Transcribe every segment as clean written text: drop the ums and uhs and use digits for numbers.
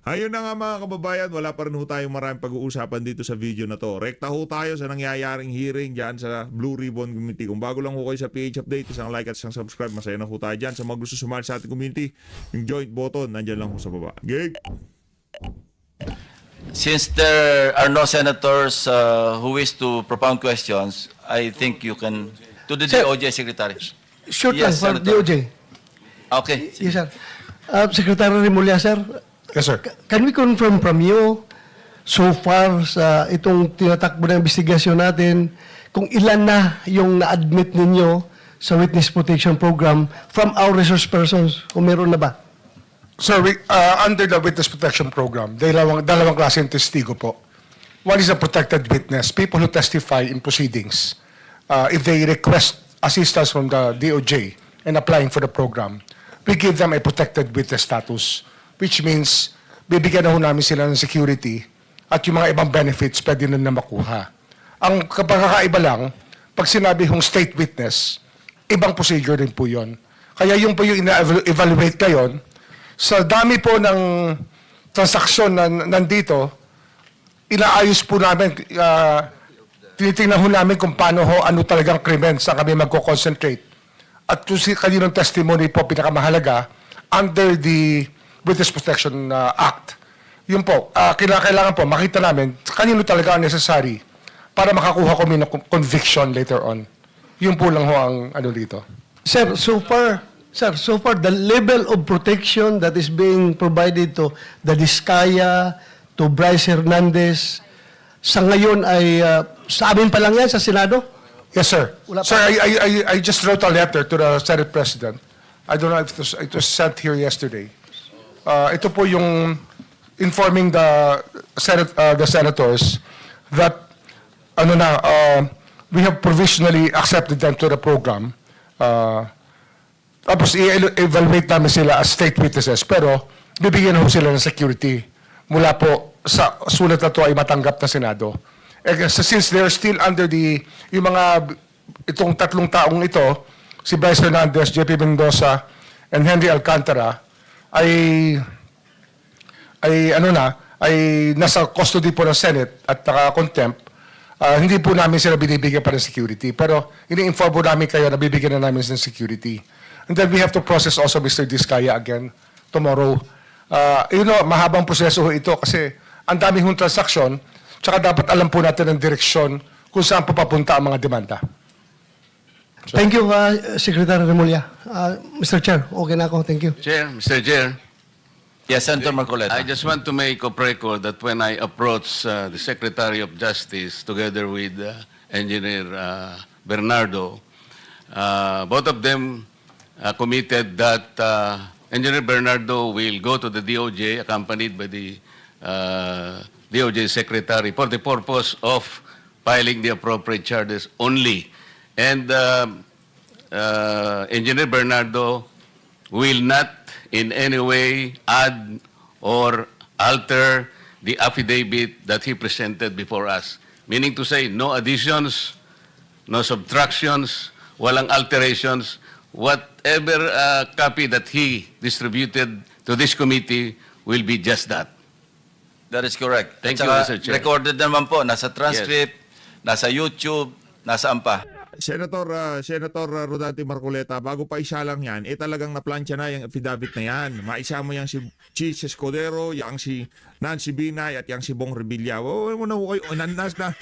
Ayun na nga mga kababayan, wala pa rin ho tayong maraming pag-uusapan dito sa video na to. Rekta ho tayo sa nangyayaring hearing dyan sa Blue Ribbon Committee. Kung bago lang ho kayo sa PH Update, isang like at isang subscribe. Masaya na ho tayo dyan. Sa mga gusto sumali sa ating community, yung joint button, nandyan lang ho sa baba. Gig! Since there are no senators who wish to propound questions, I think you can, to the Sir. DOJ Secretary. Short Yes, lang for Senator. DOJ. Okay. Yes, sir. Secretary Remulla, sir. Yes, sir. Can we confirm from you, so far sa itong tinatakbo na investigasyon natin, kung ilan na yung na-admit ninyo sa Witness Protection Program from our resource persons, kung meron na ba? Sir, under the Witness Protection Program, dalawang klase ng testigo po. One is a protected witness, people who testify in proceedings. If they request assistance from the DOJ in applying for the program, we give them a protected witness status, which means bibigyan na ho namin sila ng security at yung mga ibang benefits pwede na makuha. Ang pagkakaiba lang, pag sinabi hong state witness, ibang procedure din po yun. Kaya yung po yung ina-evaluate ngayon, sa dami po ng transaksyon na nandito, inaayos po namin, tinitingnan ho namin kung paano ho, ano talagang krimen sa kami magko-concentrate. At kung kaninong testimony po pinakamahalaga, under the Witness Protection Act, yun po, kailangan po makita namin kanino talaga ang necessary para makakuha kami ng conviction later on. Yun po lang ho ang ano dito. Sir, so far, the level of protection that is being provided to the Diskaya, to Bryce Hernandez, sa ngayon ay sa amin pa lang yan sa Senado? Yes, sir. Wala pa. Sir, I just wrote a letter to the Senate President. I don't know if it was sent here yesterday. Ito po yung informing the senators that we have provisionally accepted them to the program. Tapos i-evaluate namin sila as state witnesses, pero bibigyan ho sila ng security mula po sa sulat na to ay matanggap na Senado. Since they're still under itong tatlong taong ito, si Bryce Hernandez, JP Mendoza, and Henry Alcantara, ay nasa custody po ng Senate at contempt. Hindi po namin sila binibigyan pa ng security, pero ini-inform po namin kayo na bibigyan na namin ng security. And then we have to process also Mr. Diskaya again tomorrow. Mahabang proseso ito kasi ang dami hong transaksyon, tsaka dapat alam po natin ang direksyon kung saan po papunta ang mga demanda. Thank you, Secretary Remulla. Mr. Chair, okay na ako. Thank you. Chair, Mr. Chair, Yes, Senator Marcoleta. I just want to make a record that when I approached the Secretary of Justice together with Engineer Bernardo, both of them committed that Engineer Bernardo will go to the DOJ accompanied by the DOJ Secretary for the purpose of filing the appropriate charges only. And Engineer Bernardo will not in any way add or alter the affidavit that he presented before us. Meaning to say, no additions, no subtractions, walang alterations. Whatever copy that he distributed to this committee will be just that. That is correct. Thank At you, saka, Mr. Chair. recorded naman po, nasa transcript, nasa YouTube, nasa AMPA. Senator Rodante Marcoleta, bago pa isa lang yan, talagang naplansya na yung affidavit na yan. Maisa mo yung si Cheese Escudero, yung si Nancy Binay, at yung si Bong Revilla. Huwag mo na kayo, na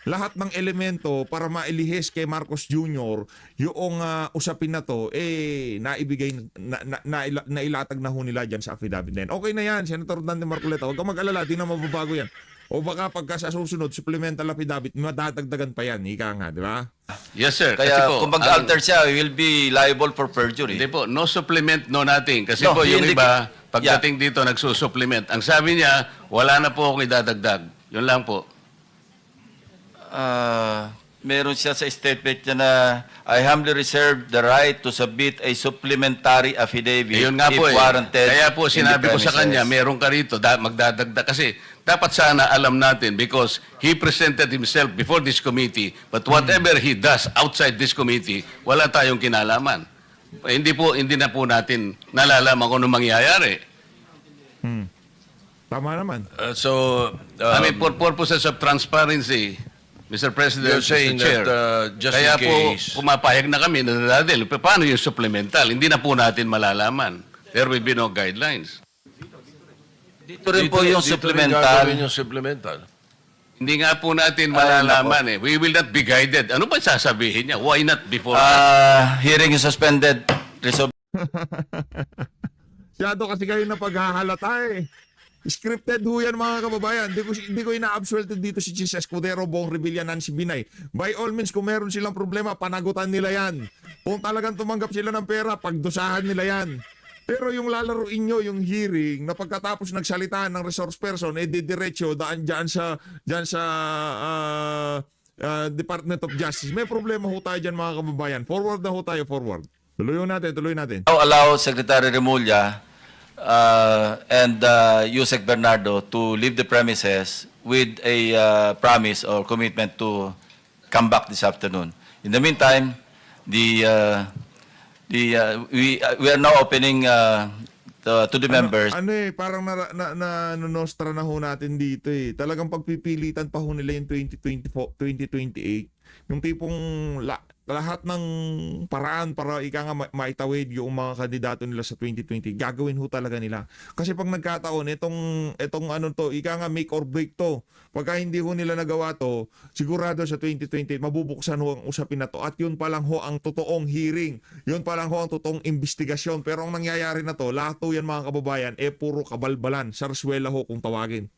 lahat ng elemento para mailihis kay Marcos Jr. yung usapin na to, naibigay, nailatag na ho nila dyan sa affidavit na yan. Okay na yan, Senator Rodante Marcoleta, huwag kang mag-alala, di na mababago yan. O baka pagka sa susunod, supplemental affidavit, madadagdagan pa yan, ika nga, di ba? Yes, sir. Kaya Kasi po, kung mag-alter siya, he will be liable for perjury. Hindi po, no supplement, no nothing. Kasi No, po yung hindi- iba, pagdating dito, nagsusupplement. Ang sabi niya, wala na po akong idadagdag. Yun lang po. Meron siya sa statement niya na I humbly reserve the right to submit a supplementary affidavit Yun nga if po warranted. Kaya po in the sinabi ko sa premises. kanya, meron ka rito, magdadagdag. Kasi dapat sana alam natin because he presented himself before this committee, but whatever he does outside this committee, wala tayong kinalaman. Hindi na po natin nalalaman kung ano mangyayari. Tama naman. I mean, for purposes of transparency, Mr. President, You're saying Mr. Chair, that, just kaya in case- po pumapayag na kami na dadalhin. Paano yung supplemental? Hindi na po natin malalaman. There will be no guidelines. Dito rin po yung dito rin supplemental. gagawin yung supplemental. Hindi nga po natin malalaman eh. We will not be guided. Ano ba sasabihin niya? Why not before? Hearing is suspended. Resolve. Siyado kasi kayo na paghahalata eh. Scripted ho yan mga kababayan. Hindi ko ina-absuelted dito si Chis Escudero, Bong Revilla, Nancy Binay. By all means, kung meron silang problema, panagutan nila yan. Kung talagang tumanggap sila ng pera, pagdusahan nila yan. Pero yung lalaruin nyo, yung hearing, na pagkatapos nagsalita ng resource person, didiretso dyan sa Department of Justice. May problema ho tayo dyan mga kababayan. Forward na ho tayo, forward. Tuloy natin. Allow Secretary Remulla and Yusek Bernardo to leave the premises with a promise or commitment to come back this afternoon. In the meantime, we are now opening to the members. Parang nostra na ho natin dito eh. Talagang pagpipilitan pa ho nila yung 2028. Yung tipong lahat ng paraan para ika nga maitawid yung mga kandidato nila sa 2020, gagawin ho talaga nila. Kasi pag nagkataon, itong ano to, ika nga make or break to. Pagka hindi ho nila nagawa to, sigurado sa 2020, mabubuksan ho ang usapin na to. At yun pa lang ho ang totoong hearing. Yun pa lang ho ang totoong investigasyon. Pero ang nangyayari na to, lahat to yan mga kababayan, puro kabalbalan. Sarswela ho kung tawagin.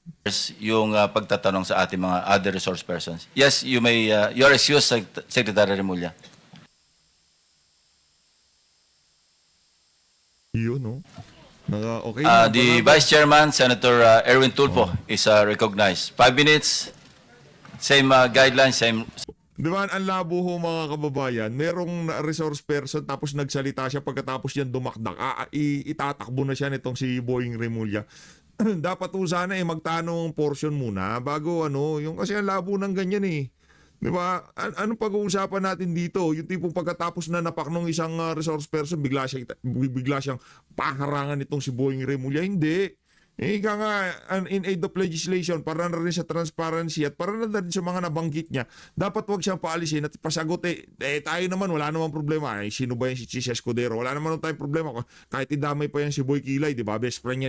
Yung pagtatanong sa ating mga other resource persons. Yes, you may, your excuse, Secretary Remulla. Yun, no? Okay. The Vice Chairman, Senator Erwin Tulfo, is recognized. 5 minutes, same guidelines, same. Di ba, ang labo ho mga kababayan, merong resource person tapos nagsalita siya pagkatapos yan dumakdak. Itatakbo na siya nitong si Boying Remulla. Dapat ho sana magtanong portion muna bago yung kasi ang labo ng ganyan eh. Di ba? Anong pag-uusapan natin dito? Yung tipong pagkatapos na napak ng isang resource person, bigla siyang paharangan nitong si Boying Remulla. Hindi. Ika nga, in aid of legislation, para na rin sa transparency at para na rin sa mga nabanggit niya, dapat wag siyang paalisin at pasagot tayo naman, wala namang problema. Sino ba yan si Chis Escudero? Wala naman tayong problema. Kahit idamay pa yan si Boy Kilay, di ba? Best friend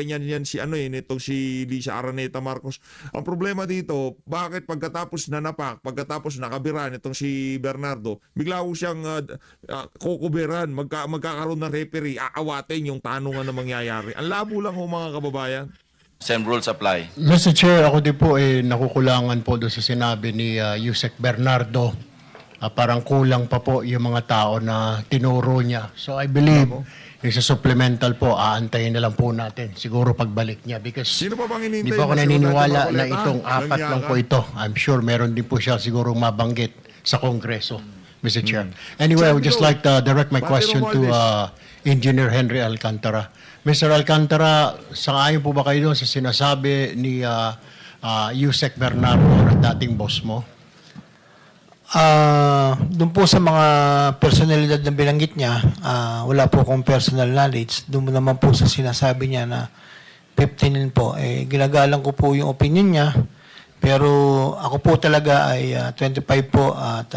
yan si nitong si Lisa Araneta Marcos. Ang problema dito, bakit pagkatapos nanapak, pagkatapos nakabira nitong si Bernardo, bigla ko siyang kukuberan, magkakaroon ng referee, aawatin yung tanungan na mangyayari. Ang labo lang ho mga kababayan. Same rules apply. Mr. Chair, ako din po nakukulangan po doon sa sinabi ni Yusek Bernardo. Parang kulang pa po yung mga tao na tinuro niya. So I believe yung sa supplemental po, aantayin na lang po natin. Siguro pagbalik niya. Because Sino pa bang hinihintay? di ba ako Mas naniniwala Rodante na Marcoleta? itong apat lang po ito. I'm sure meron din po siya siguro mabanggit sa Kongreso, Mr. Chair. Anyway, I would just like to direct my question to Engineer Henry Alcantara. Mr. Alcantara, sang-ayon po ba kayo doon sa sinasabi ni Yusek Bernardo na dating boss mo? Doon po sa mga personalidad na binanggit niya, wala po akong personal knowledge. Doon naman po sa sinasabi niya na 15 po, ginagalang ko po yung opinion niya. Pero ako po talaga ay 25 po at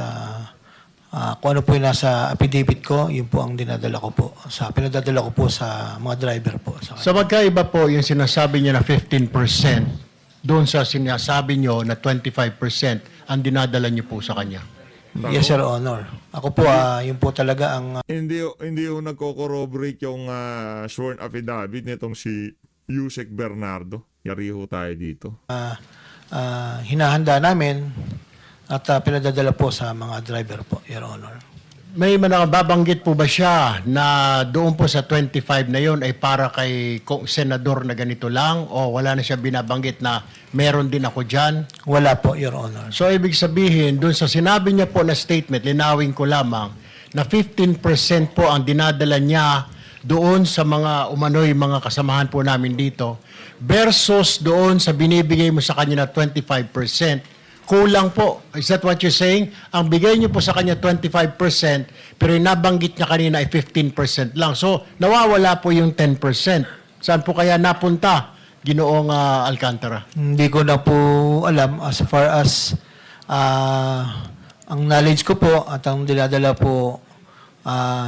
kung ano po yung nasa affidavit ko, yun po ang dinadala ko po. Pinadadala ko po sa mga driver po. So magkaiba po yung sinasabi niya na 15% doon sa sinasabi niyo na 25% ang dinadala niyo po sa kanya. Yes, Your Honor. Ako po, yun po talaga ang Hindi ho nagko-corroborate yung sworn affidavit nitong si Yusek Bernardo. Yari ho tayo dito. hinahanda namin at pinadadala po sa mga driver po, Your Honor. May babanggit po ba siya na doon po sa 25 na yon ay para kay senador na ganito lang o wala na siya binabanggit na meron din ako dyan? Wala po, Your Honor. So ibig sabihin, doon sa sinabi niya po na statement, linawin ko lamang na 15% po ang dinadala niya doon sa mga umano'y mga kasamahan po namin dito versus doon sa binibigay mo sa kanya na 25%. Kulang po. Is that what you're saying? Ang bigay niyo po sa kanya 25%, pero yung nabanggit niya kanina ay 15% lang. So, nawawala po yung 10%. Saan po kaya napunta, Ginoong Alcantara? Hindi ko na po alam as far as ang knowledge ko po at ang dinadala po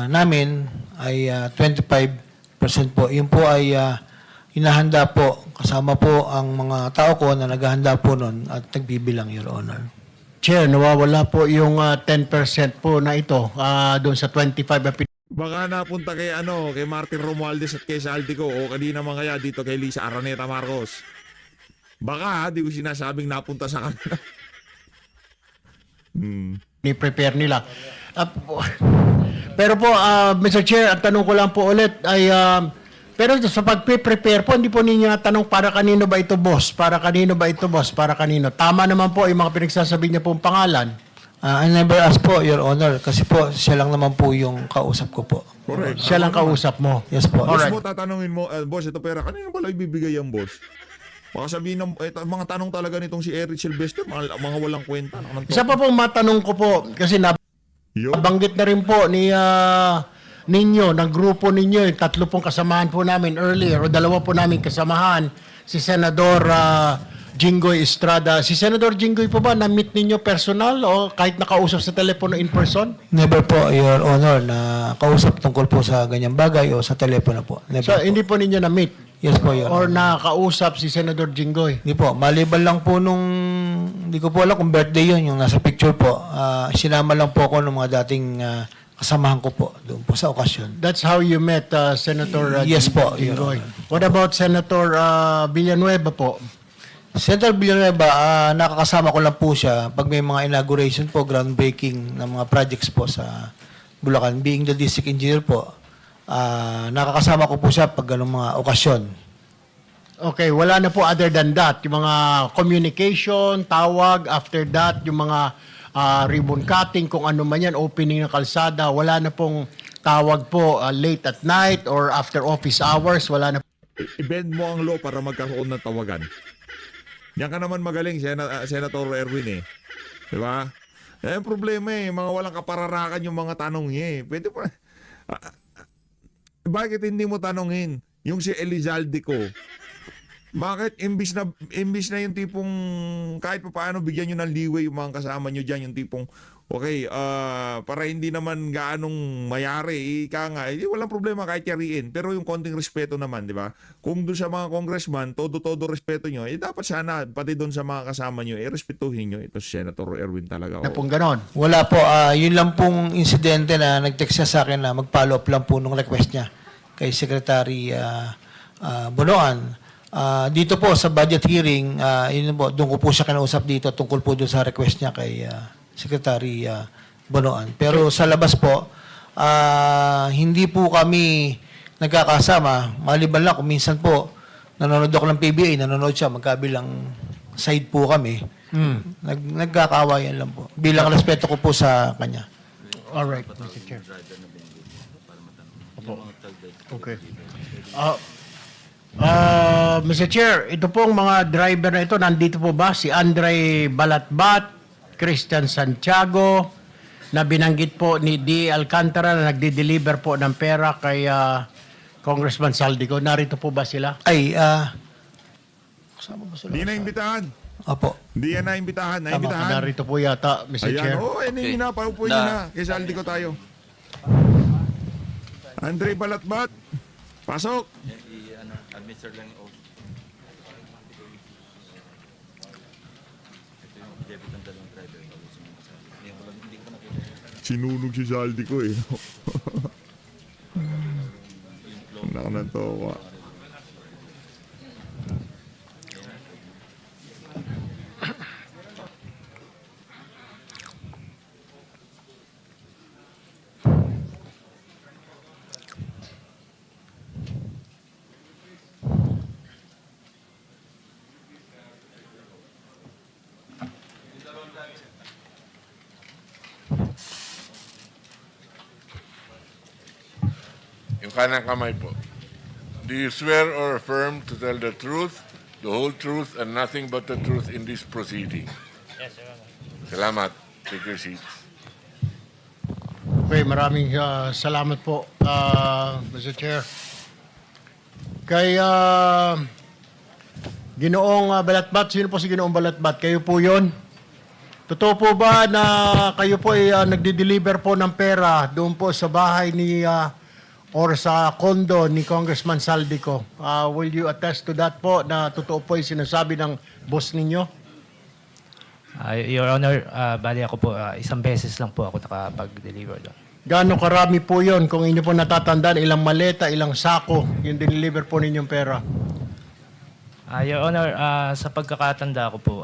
namin ay 25% po. Yun po ay hinahanda po. Kasama po ang mga tao ko na naghahanda po nun at nagbibilang, Your Honor. Chair, nawawala po yung 10% po na ito doon sa 25 na Baka napunta kay kay Martin Romualdez at kay Saldico o kanina man kaya dito kay Lisa Araneta Marcos. Baka di ko sinasabing napunta sa kanila. ni-prepare nila. Pero po, Mr. Chair, ang tanong ko lang po ulit ay, pero sa pag-prepare po, hindi po ninyo natanong para kanino ba ito, boss? Para kanino ba ito, boss? Para kanino? Tama naman po yung mga pinagsasabi niya pong pangalan. I never asked po, Your Honor, kasi po siya lang naman po yung kausap ko po. Correct. Siya lang kausap mo. Yes po. Boss Alright. mo, tatanungin mo, boss, ito pera, kanino pala ibibigay ang boss? Baka sabihin ng, mga tanong talaga nitong si Eric Silvestre, mga walang kwenta. Isa pa pong matanong ko po, kasi Yo. nabanggit na rin po ni ninyo, ng grupo ninyo, yung 3 pong kasamahan po namin earlier, o 2 po namin kasamahan, si Senador Jinggoy Estrada. Si Senador Jinggoy po ba, na-meet ninyo personal o kahit nakausap sa telepono in person? Never po, Your Honor, na kausap tungkol po sa ganyang bagay o sa telepono po. Never So, po. hindi po ninyo na-meet? Yes po, Your Or Honor. nakausap si Senador Jinggoy? Hindi po, maliban lang po nung, hindi ko po alam kung birthday yun, yung nasa picture po. Sinama lang po ako ng mga dating kasamahan ko po doon po sa okasyon. That's how you met Senator Yes po, Your Jinggoy. Honor. What about Senator Villanueva po? Senator Villanueva, nakakasama ko lang po siya pag may mga inauguration po, groundbreaking ng mga projects po sa Bulacan. Being the district engineer po, nakakasama ko po siya pag ganung mga okasyon. Okay, wala na po other than that. Yung mga communication, tawag, after that, yung mga ribbon cutting, kung ano man yan, opening ng kalsada, wala na pong tawag po late at night or after office hours, wala na. I-bend mo ang law para magkaroon ng tawagan. Yan ka naman magaling, Senator Erwin eh. Di ba? Ang problema mga walang kapararakan yung mga tanong niya eh. Pwede pa. Bakit hindi mo tanongin yung si Elizalde ko? Bakit imbis na yung tipong kahit pa paano bigyan nyo ng leeway yung mga kasama nyo dyan, yung tipong okay, para hindi naman gaanong mayari, walang problema kahit yariin. Pero yung konting respeto naman, di ba? Kung doon sa mga congressman, todo respeto nyo, dapat sana, pati doon sa mga kasama nyo, respetuhin nyo. Ito si Senator Erwin talaga. Na pong ganon. Wala po, yun lang pong insidente na nag-text siya sa akin na mag-follow up lang po nung request niya kay Secretary Bonoan. Dito po sa budget hearing, yun po, doon ko po siya kinausap dito tungkol po doon sa request niya kay Secretary Bonoan. Pero sa labas po, hindi po kami nagkakasama. Maliban lang kung minsan po, nanonood ako ng PBA, nanonood siya, magkabilang side po kami. Nagkakawayan lang po. Bilang respeto ko po sa kanya. All right, Mr. Chair. Opo. Okay. Mr. Chair, ito pong mga driver na ito, nandito po ba? Si Andre Balatbat, Christian Santiago, na binanggit po ni D. Alcantara na nagde-deliver po ng pera kay Congressman Saldico. Narito po ba sila? Ay, kasama ba sila? Hindi na imbitahan. Opo. Hindi yan na-imbitahan. Na-imbitahan. Narito po yata, Mr. Chair. Ayan, hindi na. Paupo nyo na. Kay Saldi ko tayo. Andre Balatbat. Pasok. Administer lang yung oath. Sinunog si Saldi ko eh. Nakanatawa. Yung kanang kamay po. Do you swear or affirm to tell the truth, the whole truth, and nothing but the truth in this proceeding? Yes, sir. Salamat. Take your seats. Okay, maraming salamat po, Mr. Chair. Kay Ginoong Balatbat, sino po si Ginoong Balatbat? Kayo po yon? Totoo po ba na kayo po ay nagde-deliver po ng pera doon po sa bahay ni or sa condo ni Congressman Saldico? Will you attest to that po na totoo po yung sinasabi ng boss ninyo? Your Honor, bali ako po, isang beses lang po ako nakapag-deliver doon. Gaano karami po yon kung inyo po natatandaan, ilang maleta, ilang sako yung deliver po ninyong pera? Your Honor, sa pagkakatanda ko po,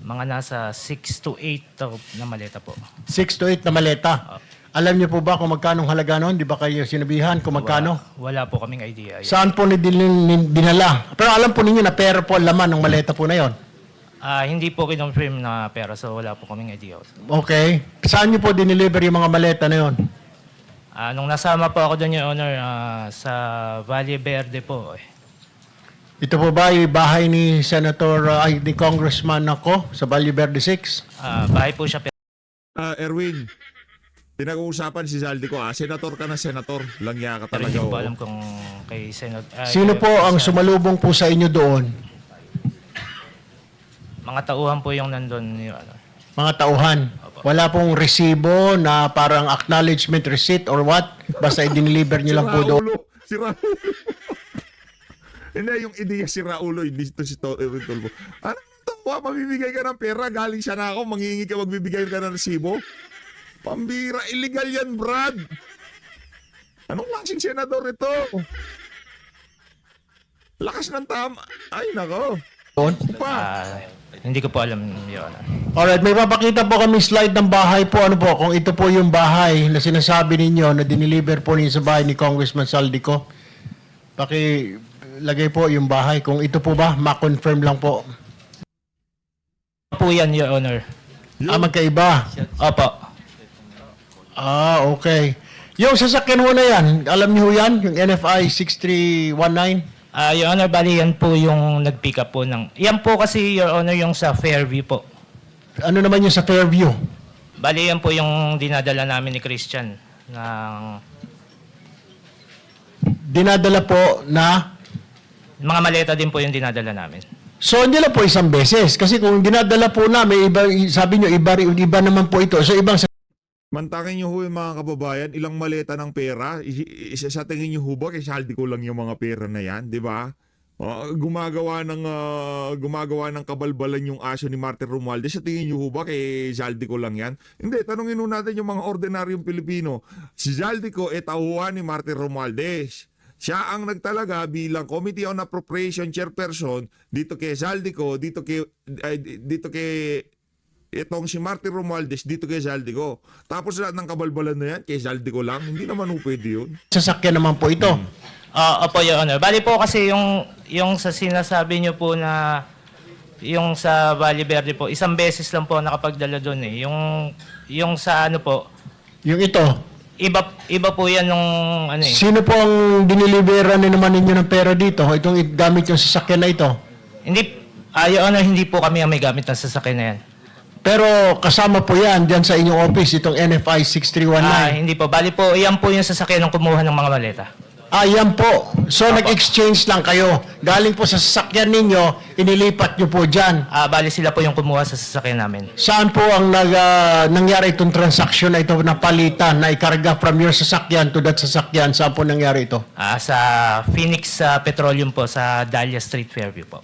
mga nasa 6 to 8 na maleta po. 6 to 8 na maleta. Alam niyo po ba kung magkano halaga noon? Di ba kayo sinabihan kung magkano? Wala po kaming idea. Saan po dinala? Pero alam po ninyo na pera po ang laman ng maleta po na yon. Hindi po kinonfirm na pera, so wala po kaming idea. Okay. Saan niyo po dineliver yung mga maleta na yon? Nung nasama po ako doon, Your Honor, sa Valle Verde po. Ito po ba yung bahay ni ni Congressman ako sa Valle Verde 6? Bahay po siya. Erwin, pinag-uusapan si Zaldico. Senator ka na senator. Langya ka Pero talaga. hindi ko po oo. alam kung kay Senate. Sino po ang sumalubong po sa inyo doon? Mga tauhan po yung nandun, Your Honor. Mga tauhan. Wala pong resibo na parang acknowledgement receipt or what? Basta i-deliver niyo lang po doon. Si Raulo. Hindi, yung ideya si Raulo, hindi ito si Erwin Tulfo. Ano ito? Mamibigay ka ng pera, galing siya na ako, mangingi ka, magbibigay ka ng resibo. Pambira, illegal yan, Brad. Anong klaseng senador ito? Lakas ng tama. Ay, nako. Pa. Hindi ko po alam, Your Honor. Alright, may papakita po kami slide ng bahay po. Ano po, kung ito po yung bahay na sinasabi ninyo na dineliver po ninyo sa bahay ni Congressman Saldico. Lagay po yung bahay. Kung ito po ba, ma-confirm lang po. Po yan, Your Honor. Magkaiba. Opo. Okay. Yung sasakyan mo na yan, alam niyo yan? Yung NFI 6319? Your Honor, bali yan po yung nag-pick up po ng... Yan po kasi, Your Honor, yung sa Fairview po. Ano naman yung sa Fairview? Bali yan po yung dinadala namin ni Christian ng Dinadala po na... mga maleta din po yung dinadala namin. So, hindi lang po isang beses. Kasi kung dinadala po namin, sabi nyo, iba naman po ito. So, ibang... Mantangin nyo ho yung mga kababayan, ilang maleta ng pera. Sa tingin nyo ho ba, kay Saldico lang yung mga pera na yan, di ba? Gumagawa ng kabalbalan yung aso ni Martin Romualdez. Sa tingin nyo ho ba, kay Saldico lang yan? Hindi, tanungin ho natin yung mga ordinaryong Pilipino. Si Saldico tauhan ni Martin Romualdez. Siya ang nagtalaga bilang Committee on Appropriation Chairperson dito kay Saldico, dito kay itong si Martin Romualdez, dito kay Saldico. Tapos lahat ng kabalbalan na yan, kay Saldico lang. Hindi naman ho pwede yun. Sasakyan naman po ito. Opo, Your Honor. Bali po kasi yung sa sinasabi nyo po na yung sa Valle Verde po, isang beses lang po nakapagdala doon eh. Yung sa ano po, Yung ito. iba po yan nung ano eh. Sino po ang diniliberan naman ninyo ng pera dito? Itong gamit yung sasakyan na ito. Hindi, Your Honor, hindi po kami ang may gamit ng sasakyan na yan. Pero kasama po yan dyan sa inyong office, itong NFI 6319. Hindi po. Bali po, yan po yung sasakyan ng kumuha ng mga maleta. Yan po. So, nag-exchange lang kayo. Galing po sa sasakyan ninyo, inilipat nyo po dyan. Bali sila po yung kumuha sa sasakyan namin. Saan po ang nangyari itong transaction na ito na palitan, na ikarga from your sasakyan to that sasakyan? Saan po nangyari ito? Sa Phoenix Petroleum po, sa Dahlia Street, Fairview po.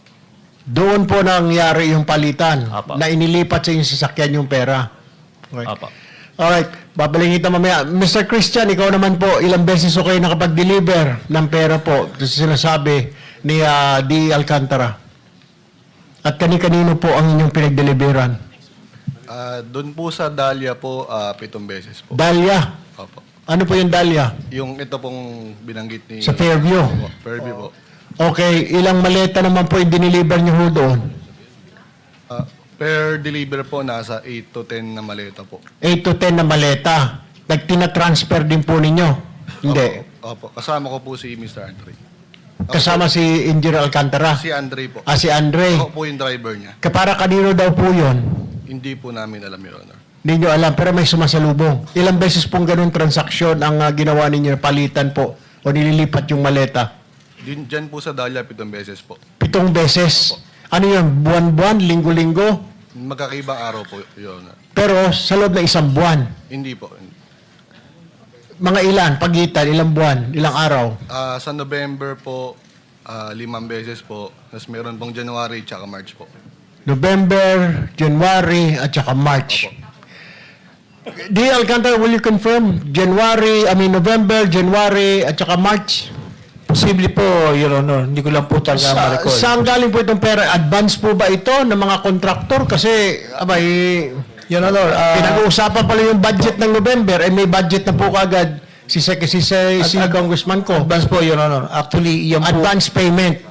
Doon po nangyari yung palitan, Opo. na inilipat sa inyong sasakyan yung pera. Okay. Opo. Alright, babalik kita mamaya. Mr. Christian, ikaw naman po, ilang beses o kayo nakapag-deliver ng pera po sa sinasabi ni D. Alcantara? At kani-kanino po ang inyong pinag-deliveran? Doon po sa Dahlia po, 7 beses po. Dahlia. Opo. Ano po yung Dahlia? Yung ito pong binanggit ni... Sa Fairview. Opo, Fairview po. Okay, ilang maleta naman po yung diniliver nyo ho doon? Per deliver po, nasa 8 to 10 na maleta po. 8 to 10 na maleta. Nagtina-transfer din po ninyo? Hindi. Opo. Kasama ko po si Mr. Andre. Kasama si Engineer Alcantara? Si Andre po. Si Andre. Ako po yung driver niya. Para kanino daw po yun? Hindi po namin alam, Your Honor. Hindi nyo alam, pero may sumasalubong. Ilang beses pong ganun transaksyon ang ginawa ninyo, palitan po, o nililipat yung maleta? Diyan po sa Dahlia, 7 beses po. 7 beses. Ano yun? Buwan-buwan? Linggo-linggo? Magkakaibang araw po, Your Honor. Pero sa loob ng isang buwan. Hindi po. Mga ilan? Pagitan? Ilang buwan? Ilang araw? Sa November po, 5 beses po. Tapos meron pong January tsaka March po. November, January, at saka March. D. Alcantara, will you confirm? November, January, at saka March? Posible po, Your Honor. Hindi ko lang po talaga ma-recall. Saan galing po itong pera? Advance po ba ito ng mga kontraktor? Kasi, abay, Your Honor, pinag-uusapan pala yung budget ng November, eh may budget na po kagad si Congressman ko. advance po, Your Honor. Actually, yan po. Advance payment.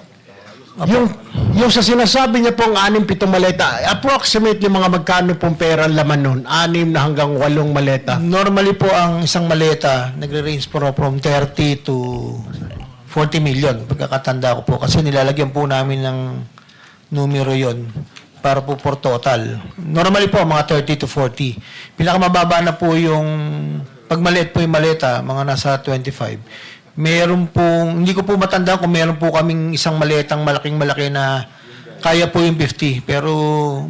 Yung sa sinasabi niya pong 6-7 maleta, approximately mga magkano pong pera ang laman nun? 6 na hanggang 8 maleta. Normally po ang isang maleta, nagre-range po from 30 to 40 million. Pagkakatanda ko po. Kasi nilalagyan po namin ng numero yon para po for total. Normally po, mga 30 to 40. Pinakamababa na po yung, pag maliit po yung maleta, mga nasa 25. Meron pong, hindi ko po matanda kung meron po kaming isang maletang malaking-malaki na kaya po yung 50. Pero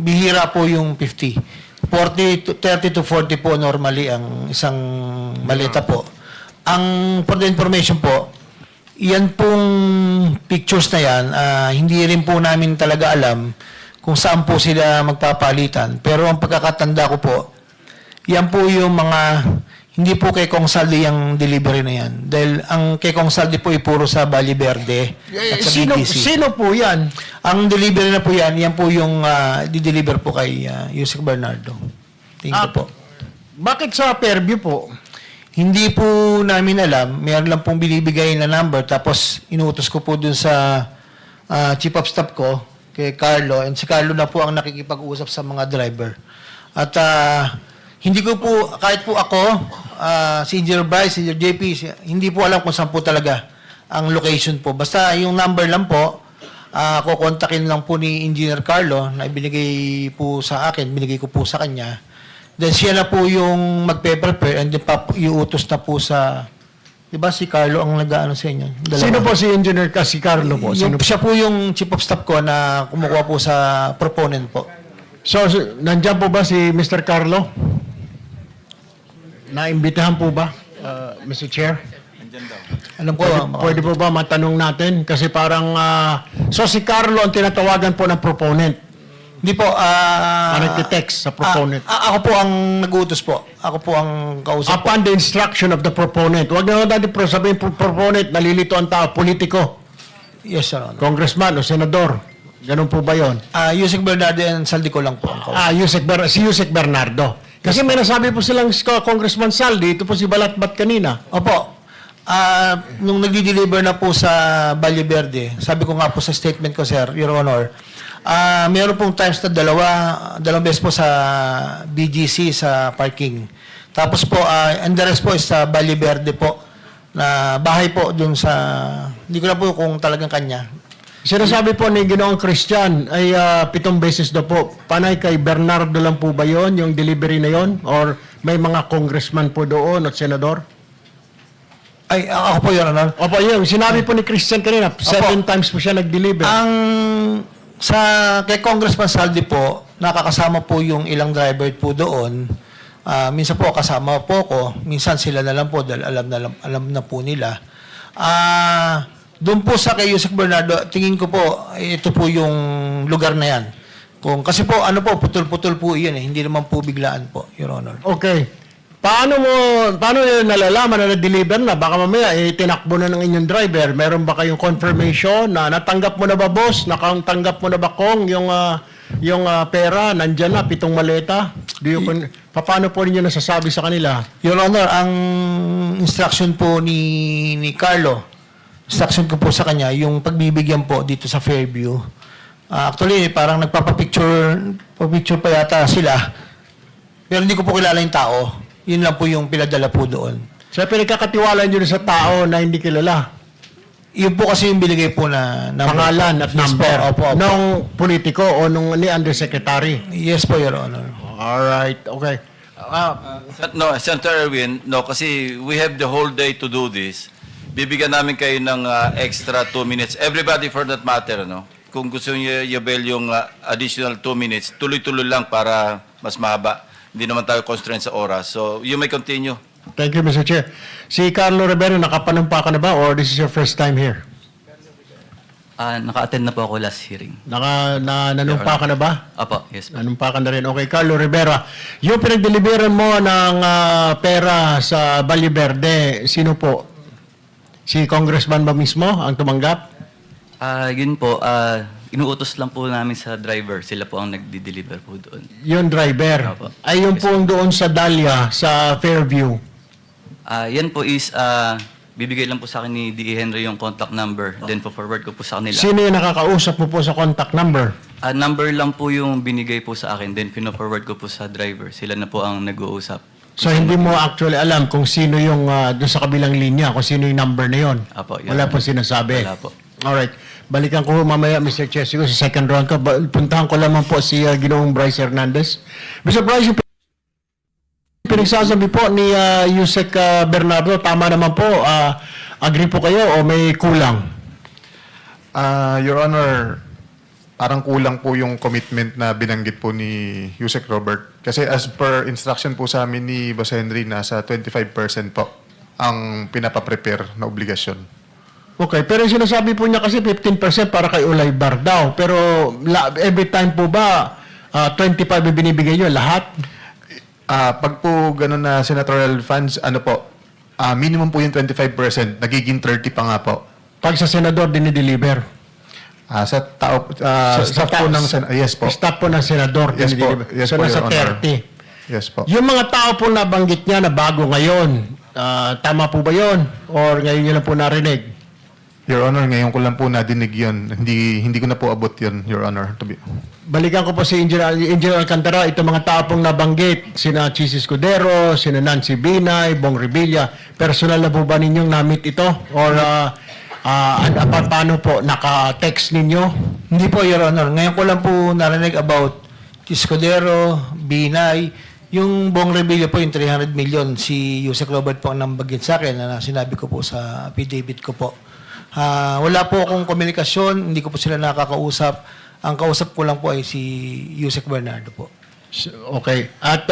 bihira po yung 50. 30 to 40 po normally ang isang maleta po. Ang for the information po, yan pong pictures na yan, hindi rin po namin talaga alam kung saan po sila magpapalitan. Pero ang pagkakatanda ko po, yan po yung mga, hindi po kay Kong Saldi yung delivery na yan. Dahil ang kay Kong Saldi po ay puro sa Valle Verde at sa BGC. Sino po yan? Ang delivery na po yan po yung di-deliver po kay Yusek Bernardo. Thank you po. Bakit sa Fairview po? Hindi po namin alam. Meron lang pong binibigay na number. Tapos inuutos ko po dun sa chief of staff ko, kay Carlo. And si Carlo na po ang nakikipag-usap sa mga driver. At hindi ko po, kahit po ako, si Engineer Bryce, si Engineer JP, hindi po alam kung saan po talaga ang location po. Basta yung number lang po, kukontakin lang po ni Engineer Carlo na ibinigay po sa akin, binigay ko po sa kanya. Then siya na po yung magpe-prepare and then iutos na po sa, di ba si Carlo ang nag-ano sa inyo? Dalawa. Sino po si Engineer si Carlo po? Sino Siya po yung chief of staff ko na kumukuha po sa proponent po. So, nandiyan po ba si Mr. Carlo? Naimbitahan po ba, Mr. Chair? Alam ko, Pwede po ba matanong natin? Kasi parang, so si Carlo ang tinatawagan po ng proponent. hindi po, Nagte-text sa proponent. ako po ang nag-uutos po. Ako po ang kausap po. Upon the instruction of the proponent. Huwag na natin sabihin proponent, nalilito ang tao, politiko, Yes, Your Honor. congressman o senador. Ganun po ba yun? Yusek Bernardo and Saldi ko lang po ang kausap. Si Yusek Bernardo. Kasi may nasabi po silang Congressman Saldi, ito po si Balatbat kanina. Opo. Nung nagdi-deliver na po sa Valle Verde, sabi ko nga po sa statement ko, Sir, Your Honor, meron pong times na dalawang beses po sa BGC sa parking. Tapos po, and the rest po is sa Valle Verde po, na bahay po dun sa, hindi ko na po kung talagang kanya. Sinasabi po ni Ginoong Christian ay 7 beses daw po. Panay kay Bernardo lang po ba yon yung delivery na yon? Or may mga congressman po doon at senador? Ay, ako po, Your Honor. Opo, yung sinabi po ni Christian kanina, 7 times po siya nag-deliver. Kay Congressman Saldi po, nakakasama po yung ilang driver po doon. Minsan po kasama po ko, minsan sila na lang po dahil alam na po nila. Doon po sa kay Yusek Bernardo, tingin ko po, ito po yung lugar na yan. Kasi po, putol-putol po yan eh. Hindi naman po biglaan po, Your Honor. Okay. Paano yun nalalaman na na-deliver na? Baka mamaya, tinakbo na ng inyong driver. Meron ba kayong confirmation na natanggap mo na ba, boss? Nakatanggap mo na ba, Kong, yung pera? Nandyan na, 7 maleta? Paano po ninyo nasasabi sa kanila? Your Honor, ang instruction po ni Carlo, instruction ko po sa kanya, yung pagbibigyan po dito sa Fairview. Actually, parang nagpapapicture pa yata sila. Pero hindi ko po kilala yung tao. Yun lang po yung pinadala po doon. So, pinagkakatiwala nyo sa tao na hindi kilala? Yun po kasi yung binigay po na number. Pangalan at Yes, number? Opo. Nung politiko o nung ni undersecretary? Yes po, Your Honor. Alright, okay. No, Senator Erwin, no, kasi we have the whole day to do this. bibigyan namin kayo ng extra 2 minutes. Everybody for that matter, no? Kung gusto niyo i-avail yung additional 2 minutes, tuloy-tuloy lang para mas mahaba. Hindi naman tayo constrained sa oras. So, you may continue. Thank you, Mr. Chair. Si Carlo Rivera, nakapanumpa ka na ba or this is your first time here? Naka-attend na po ako last hearing. Nanumpa ka na ba? Apo, yes po. Nanumpa ka na rin. Okay, Carlo Rivera. Yung pinagdeliveran mo ng pera sa Valle Verde, sino po? Si Congressman ba mismo ang tumanggap? Yun po, inuutos lang po namin sa driver. Sila po ang nagdi-deliver po doon. Yung driver. Opo. Ay, yung po doon sa Dahlia, sa Fairview. Yan po is, bibigay lang po sa akin ni D.E. Henry yung contact number. Then po forward ko po sa kanila. Sino yung nakakausap mo po sa contact number? Number lang po yung binigay po sa akin. Then pino-forward ko po sa driver. Sila na po ang nag-uusap. So, hindi mo actually alam kung sino yung doon sa kabilang linya, kung sino yung number na yon. Apo, yun. Wala po sinasabi. Wala po. Alright. Balikan ko mamaya, Mr. Chair, siguro sa second round ka. Puntahan ko lamang po si Ginoong Bryce Hernandez. Mr. Bryce, yung pinagsasabi po ni Yusek Bernardo, tama naman po. Agree po kayo o may kulang? Your Honor, parang kulang po yung commitment na binanggit po ni Yusek Robert. Kasi as per instruction po sa amin ni Boss Henry, nasa 25% po ang pinapaprepare na obligasyon. Okay, pero yung sinasabi po niya kasi 15% para kay Ulay Bar daw. Pero every time po ba 25 yung binibigay nyo lahat? Pag po ganun na senatorial funds, ano po, minimum po yung 25%, nagiging 30 pa nga po. Pag sa senador dinideliver? Sa tao, staff po ng yes po. Staff po ng senador. Yes po. dinideliver. Yes so, po, nasa Your Honor. 30. Yes po. Yung mga tao po nabanggit niya na bago ngayon, tama po ba yun? Or ngayon nyo lang po narinig? Your Honor, ngayon ko lang po nadinig yun. Hindi ko na po abot yun, Your Honor. Balikan ko po si Engineer Alcantara, itong mga tao pong nabanggit, sina Chis Escudero, sina Nancy Binay, Bong Revilla, personal na po ba ninyong namit ito? Or paano po, naka-text ninyo? Hindi po, Your Honor. Ngayon ko lang po narinig about Escudero, Binay, yung Bong Revilla po, yung 300 million, si Yusek Robert po ang nambagit sa akin na sinabi ko po sa affidavit ko po. Wala po akong komunikasyon, hindi ko po sila nakakausap. Ang kausap ko lang po ay si Yusek Bernardo po. Okay. At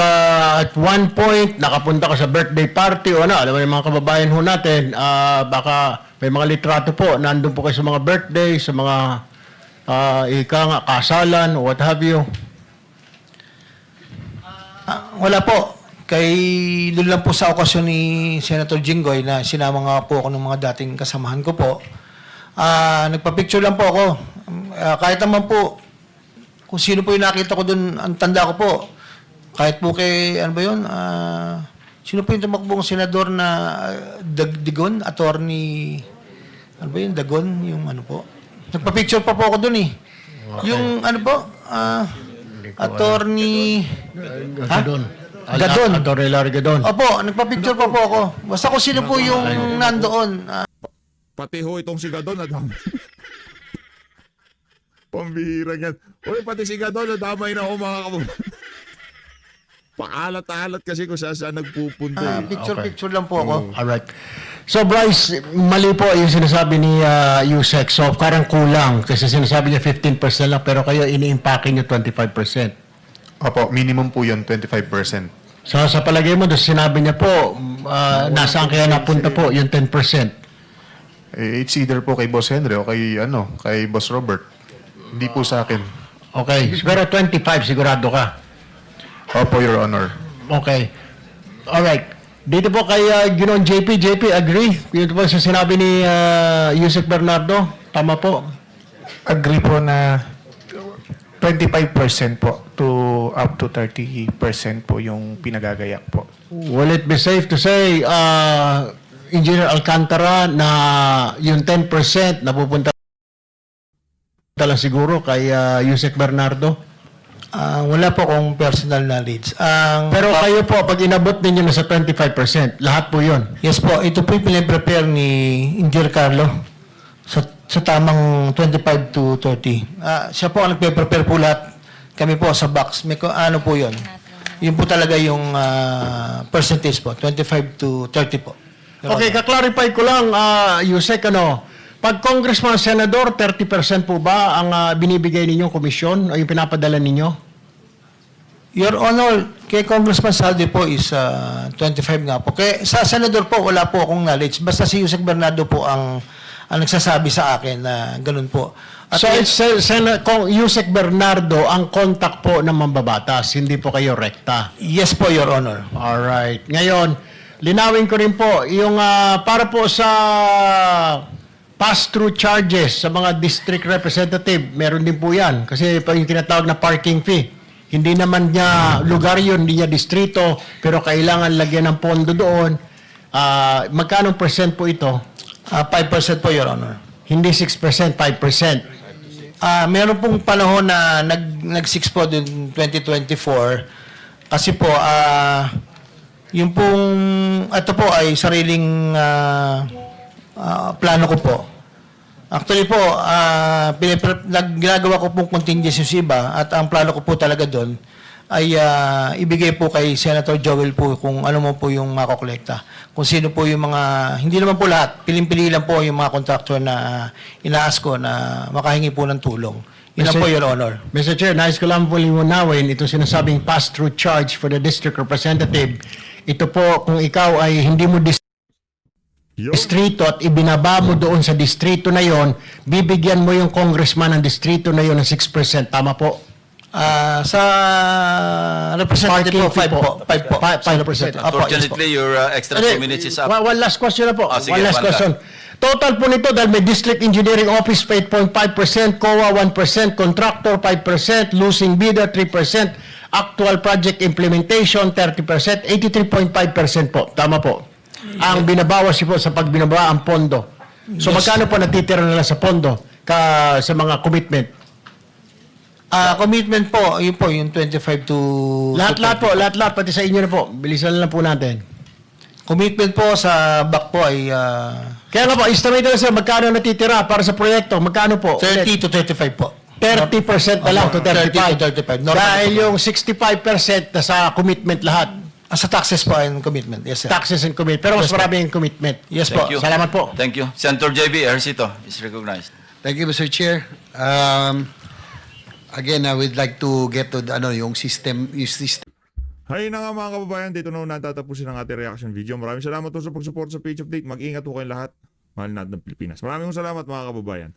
one point, nakapunta ka sa birthday party o alam mo yung mga kababayan ho natin, baka may mga litrato po, nandun po kayo sa mga birthday, sa mga kasalan, what have you. Wala po. Doon lang po sa okasyon ni Senator Jinggoy na sinama nga po ako ng mga dating kasamahan ko po. Nagpa-picture lang po ako. Kahit naman po, kung sino po yung nakita ko doon, ang tanda ko po. Kahit po kay, ano ba yun? Sino po yung tumakbong senador na Dagon? Attorney, ano ba yun? Dagon? Yung ano po? Nagpa-picture pa po ako doon eh. Okay. Yung ano po? Attorney... Gadon. Attorney Larry Gadon. Opo, nagpa-picture pa po ako. Basta kung sino po yung nandoon. Pati ho itong si Gadon nadamay. Pambihira yan. Uy, pati si Gadon nadamay na ako mga kababayan. Paalat-alat kasi kung saan nagpupunta. Picture lang po ako. Alright. So Bryce, mali po yung sinasabi ni Yusek. So parang kulang kasi sinasabi niya 15% lang pero kayo ini-impake niyo 25%. Opo, minimum po yun, 25%. So sa palagay mo, doon sinabi niya po, nasaan kaya napunta po yung 10%? It's either po kay Boss Henry o kay Boss Robert. Hindi po sa akin. Okay. Pero 25 sigurado ka. Opo, Your Honor. Okay. Alright. Dito po kay Ginoong JP, agree? Dito po sa sinabi ni Yusek Bernardo, tama po? Agree po na 25% po to up to 30% po yung pinagagayak po. Will it be safe to say, Engineer Alcantara, na yung 10% napupunta lang siguro kay Yusek Bernardo? Wala po akong personal knowledge. Pero kayo po, pag inabot ninyo na sa 25%, lahat po yun? Yes po, ito po yung pinaprepare ni Engineer Carlo sa tamang 25 to 30. Siya po ang nagpe-prepare po lahat. Kami po sa box. Ano po yun? Yun po talaga yung percentage po, 25 to 30 po. Okay, kaklarify ko lang, Yusek, pag congressman, senador, 30% po ba ang binibigay ninyong komisyon o yung pinapadala ninyo? Your Honor, kay Congressman Saldi po is 25 nga po. Kaya sa senador po, wala po akong knowledge. Basta si Yusek Bernardo po ang nagsasabi sa akin na ganun po. At So, it's Yusek Bernardo ang contact po ng mambabatas, hindi po kayo rekta. yes po, Your Honor. Alright. Ngayon, linawin ko rin po, yung para po sa pass-through charges sa mga district representative, meron din po yan. Kasi yung tinatawag na parking fee. Hindi naman niya lugar yun, hindi niya distrito, pero kailangan lagyan ng pondo doon. Magkano percent po ito? 5% po, Your Honor. Hindi 6%, 5%. Meron pong panahon na nag-6 po din 2024 kasi po yung pong ito po ay sariling plano ko po. Actually po, ginagawa ko pong contingency sa iba at ang plano ko po talaga doon ay ibigay po kay Senator Joel po kung ano mo po yung makokolekta. Kung sino po yung mga, hindi naman po lahat, piling-pili lang po yung mga contractor na inaas ko na makahingi po ng tulong. Yun lang po, Your Honor. Mr. Chair, nais ko lang po liwanawin itong sinasabing pass-through charge for the district representative. Ito po, kung ikaw ay hindi mo distrito at ibinaba mo doon sa distrito na yon, bibigyan mo yung congressman ng distrito na yon ng 6%. Tama po? Sa representative po, 5 po. 5%. Unfortunately, your extra 2 minutes is up. One last question na po. Sige, One last one question. Total po nito dahil may District Engineering Office 8.5%, COA 1%, Contractor 5%, Losing Bidder 3%, Actual Project Implementation 30%, 83.5% po. Tama po. Ang binabawas po sa pagbinaba ang pondo. So magkano po natitira nila sa pondo sa mga commitment? Commitment po, yun po, yung 25 to... Lahat, pati sa inyo na po. Bilisan lang po natin. Commitment po sa back po ay Kaya nga po, estimate na sir, magkano natitira para sa proyekto? Magkano po? 30 to 35 po. 30% na lang to 30 35. to 35. Normal Dahil po. yung 65% na sa commitment lahat. Sa taxes po and commitment. Yes, sir. Taxes and commitment. Pero mas Yes, po. marami yung commitment. Yes po. Thank you. Salamat po. Thank you. Senator JB Ejercito is recognized. Thank you, Mr. Chair. Again, I would like to get to yung system. Hay na nga mga kababayan, dito na natatapusin ang ating reaction video. Maraming salamat po sa pag-support sa Page Update. Mag-ingat po kayong lahat. Mahal natin ng Pilipinas. Maraming salamat mga kababayan.